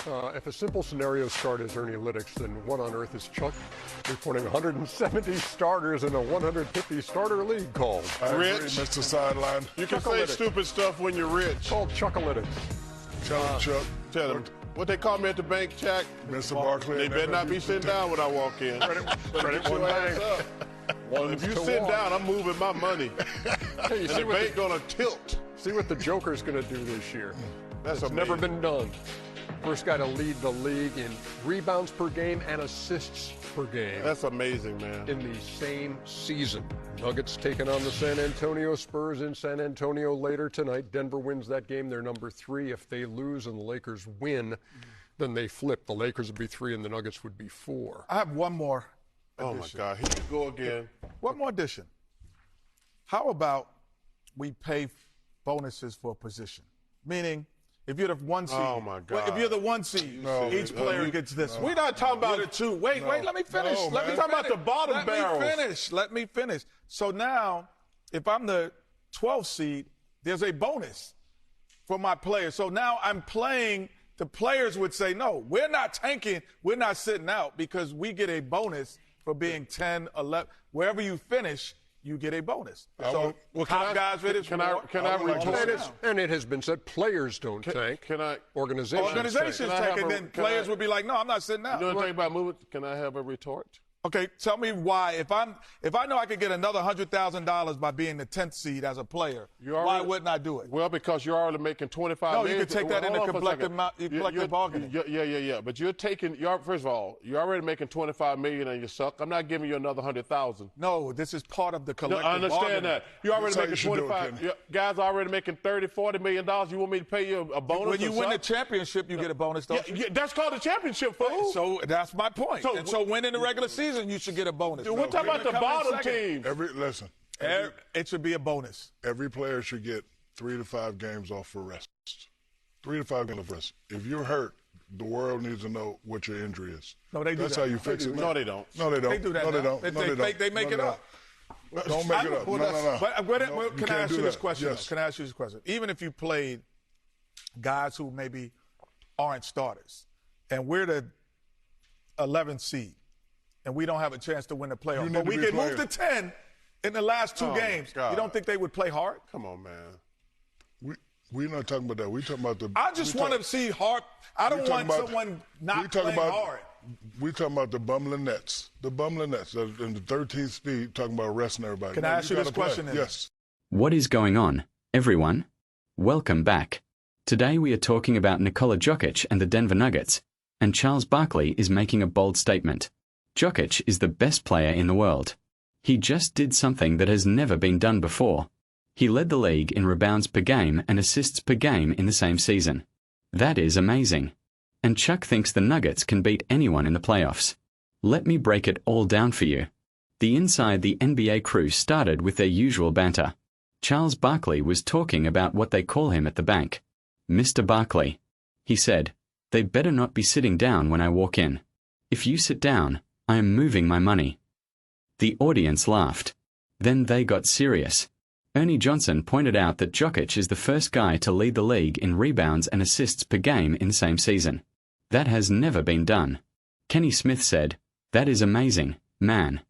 If a simple scenario start is Ernie Lytics, then what on earth is Chuck reporting 170 starters in a 150 starter league called? Rich, Mr. Sideline. you can say stupid stuff when you're rich. Called Chuckalytics. Tell him, Chuck. Tell them what they call me at the bank, Chuck. Mr. Barkley. They better not be sitting down when I walk in. Credit one bank. If you sit down, I'm moving my money. Hey, you And see the what bank gonna tilt. see what the Joker's going to do this year. That's It's never been done. First guy to lead the league in rebounds per game and assists per game That's amazing, man. in the same season. Nuggets taking on the San Antonio Spurs in San Antonio later tonight. Denver wins that game. They're number 3. If they lose and the Lakers win, then they flip. The Lakers would be 3 and the Nuggets would be 4. I have one more Oh my addition. God, here you go again. One more addition. How about we pay bonuses for a position? Meaning, if you're the 1 seed, Oh, my God. if you're the 1 seed, each player gets this one. We're not talking about You're it. the 2. Wait, let me finish. No, let me man. Talking about the bottom barrels. Let me finish. So now, if I'm the 12th seed, there's a bonus for my players. So now I'm playing. The players would say, no, we're not tanking. We're not sitting out because we get a bonus for being 10, 11. Wherever you finish, you get a bonus. So top guys finish. Can I retort? And it has been said players don't tank. Can I? Organizations Organizations Can I have tank, and a- then can players I- would be like, no, I'm not sitting out. You know anything about moving? Can I have a retort? Okay, tell me why. If I know I could get another $100,000 by being the 10th seed as a player, why wouldn't I do it? Well, because you're already making 25 No, million. you could take that into Hold on for a collective second. collective bargaining. Yeah. But you're taking. First of all, you're already making 25 million and you suck. I'm not giving you another 100,000. No, this is part of the No, collective I understand bargaining. that. You're already That's how making you should do it, 25. Kenny. Guys are already making 30, 40 million dollars. You want me to pay you a bonus? When you or win the something? championship, you get a bonus, don't you? Yeah, that's called a championship, fool. So that's my point. So- and so winning the regular season, you should get a bonus. We're talking about the bottom team. It should be a bonus. Every player should get 3 to 5 games off for rest. 3 to 5 games off rest. If you're hurt, the world needs to know what your injury is. No, they do That's that. how you fix it. No, they don't. No, they don't. They do that No, they now. don't. They- No, they- they don't. they make No, it they up. don't. Don't make it up. No, no, no. But No, you can I can't ask do you this that. question? Yes. Can I ask you this question? Even if you played guys who maybe aren't starters, and we're the 11th seed, and we don't have a chance to win the You playoff, need but to we be get moved to players. 10 in the last 2 Oh, my games, God. you don't think they would play hard? Come on, man. We're not talking about that. We're talking about the. I just want to see hard. I don't want someone not playing hard. We're talking about the bumbling Nets. The bumbling Nets. In the 13th speed, talking about resting everybody. Can No, I ask you this gotta play. question then? Yes. What is going on, everyone? Welcome back. Today we are talking about Nikola Jokic and the Denver Nuggets, and Charles Barkley is making a bold statement. Jokic is the best player in the world. He just did something that has never been done before. He led the league in rebounds per game and assists per game in the same season. That is amazing. And Chuck thinks the Nuggets can beat anyone in the playoffs. Let me break it all down for you. The Inside the NBA crew started with their usual banter. Charles Barkley was talking about what they call him at the bank. Mr. Barkley. He said, "They better not be sitting down when I walk in. If you sit down, I am moving my money." The audience laughed. Then they got serious. Ernie Johnson pointed out that Jokic is the first guy to lead the league in rebounds and assists per game in the same season. That has never been done. Kenny Smith said, "That is amazing, man."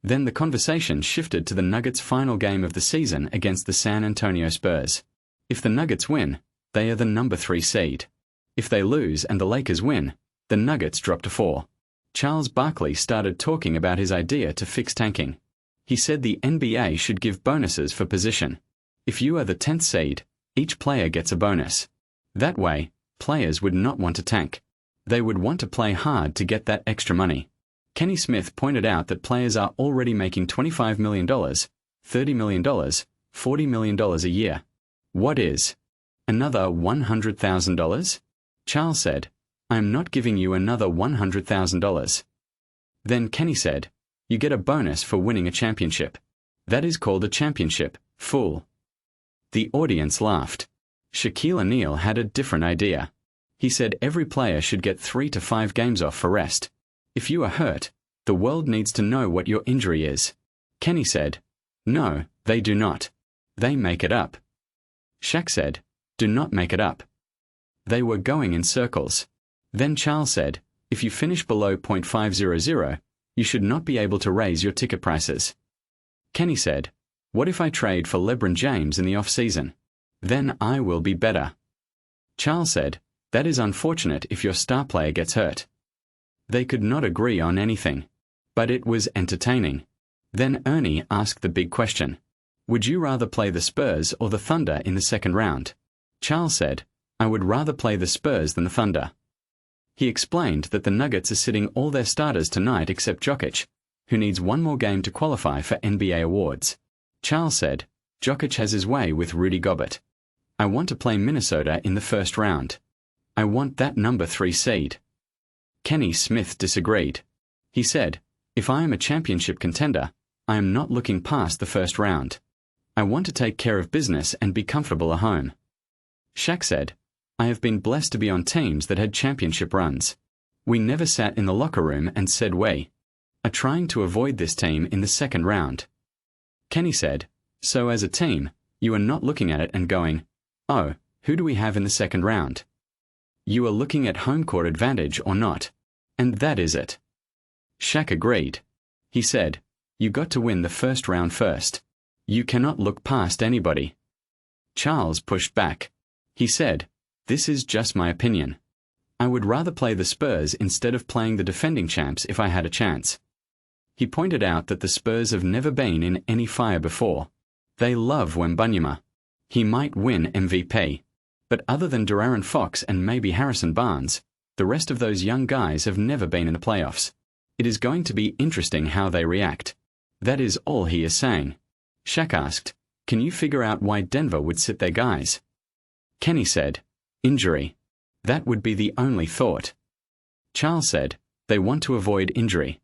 Then the conversation shifted to the Nuggets' final game of the season against the San Antonio Spurs. If the Nuggets win, they are the number 3 seed. If they lose and the Lakers win, the Nuggets drop to 4. Charles Barkley started talking about his idea to fix tanking. He said the NBA should give bonuses for position. If you are the 10th seed, each player gets a bonus. That way, players would not want to tank. They would want to play hard to get that extra money. Kenny Smith pointed out that players are already making $25 million, $30 million, $40 million a year. What is another $100,000? Charles said, "I am not giving you another $100,000. Then Kenny said, "You get a bonus for winning a championship. That is called a championship, fool." The audience laughed. Shaquille O'Neal had a different idea. He said every player should get 3 to 5 games off for rest. If you are hurt, the world needs to know what your injury is. Kenny said, "No, they do not. They make it up." Shaq said, "Do not make it up." They were going in circles. Then Charles said, if you finish below .500, you should not be able to raise your ticket prices. Kenny said, what if I trade for LeBron James in the off-season? Then I will be better. Charles said, that is unfortunate if your star player gets hurt. They could not agree on anything. But it was entertaining. Then Ernie asked the big question. Would you rather play the Spurs or the Thunder in the second round? Charles said, I would rather play the Spurs than the Thunder. He explained that the Nuggets are sitting all their starters tonight except Jokic, who needs one more game to qualify for NBA awards. Charles said, Jokic has his way with Rudy Gobert. I want to play Minnesota in the first round. I want that number 3 seed. Kenny Smith disagreed. He said, if I am a championship contender, I am not looking past the first round. I want to take care of business and be comfortable at home. Shaq said, I have been blessed to be on teams that had championship runs. We never sat in the locker room and said we are trying to avoid this team in the second round. Kenny said, so as a team, you are not looking at it and going, oh, who do we have in the second round? You are looking at home court advantage or not, and that is it. Shaq agreed. He said, you got to win the first round first. You cannot look past anybody. Charles pushed back. He said, this is just my opinion. I would rather play the Spurs instead of playing the defending champs if I had a chance. He pointed out that the Spurs have never been in any fire before. They love Wembanyama. He might win MVP. But other than De'Aaron Fox and maybe Harrison Barnes, the rest of those young guys have never been in the playoffs. It is going to be interesting how they react. That is all he is saying. Shaq asked, can you figure out why Denver would sit their guys? Kenny said, injury. That would be the only thought. Charles said, they want to avoid injury.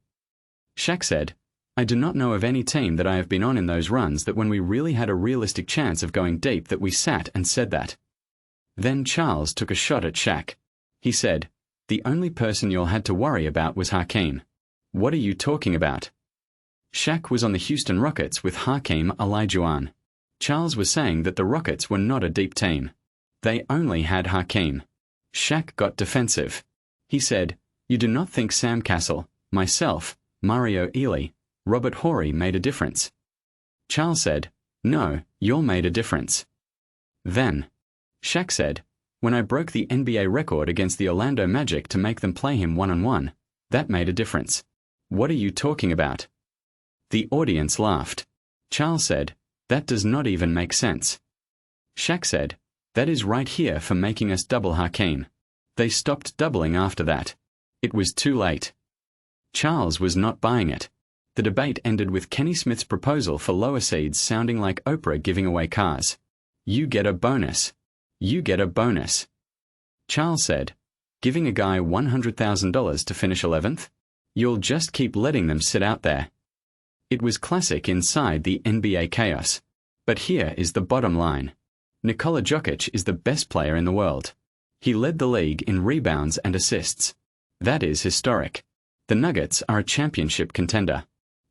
Shaq said, I do not know of any team that I have been on in those runs that when we really had a realistic chance of going deep that we sat and said that. Then Charles took a shot at Shaq. He said, the only person you all had to worry about was Hakeem. What are you talking about? Shaq was on the Houston Rockets with Hakeem Olajuwon. Charles was saying that the Rockets were not a deep team. They only had Hakeem. Shaq got defensive. He said, you do not think Sam Cassell, myself, Mario Ely, Robert Horry made a difference? Charles said, no, y'all made a difference. Then, Shaq said, when I broke the NBA record against the Orlando Magic to make them play him one-on-one, that made a difference. What are you talking about? The audience laughed. Charles said, that does not even make sense. Shaq said, that is right here for making us double Hakeem. They stopped doubling after that. It was too late. Charles was not buying it. The debate ended with Kenny Smith's proposal for lower seeds sounding like Oprah giving away cars. You get a bonus. You get a bonus. Charles said, giving a guy $100,000 to finish 11th? You'll just keep letting them sit out there. It was classic inside the NBA chaos. But here is the bottom line. Nikola Jokic is the best player in the world. He led the league in rebounds and assists. That is historic. The Nuggets are a championship contender.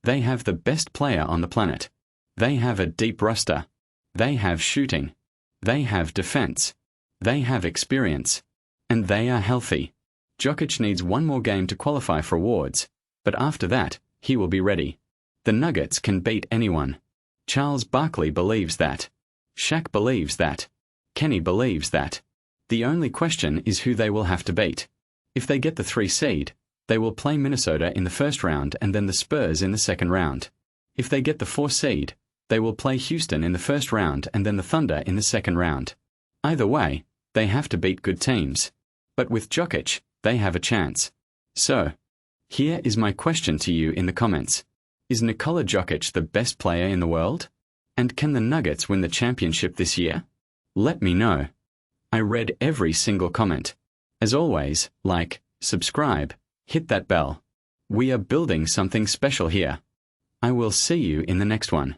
They have the best player on the planet. They have a deep roster. They have shooting. They have defense. They have experience. And they are healthy. Jokic needs one more game to qualify for awards, but after that, he will be ready. The Nuggets can beat anyone. Charles Barkley believes that. Shaq believes that. Kenny believes that. The only question is who they will have to beat. If they get the 3 seed, they will play Minnesota in the first round and then the Spurs in the second round. If they get the 4 seed, they will play Houston in the first round and then the Thunder in the second round. Either way, they have to beat good teams. But with Jokic, they have a chance. So, here is my question to you in the comments. Is Nikola Jokic the best player in the world? And can the Nuggets win the championship this year? Let me know. I read every single comment. As always, like, subscribe, hit that bell. We are building something special here. I will see you in the next one.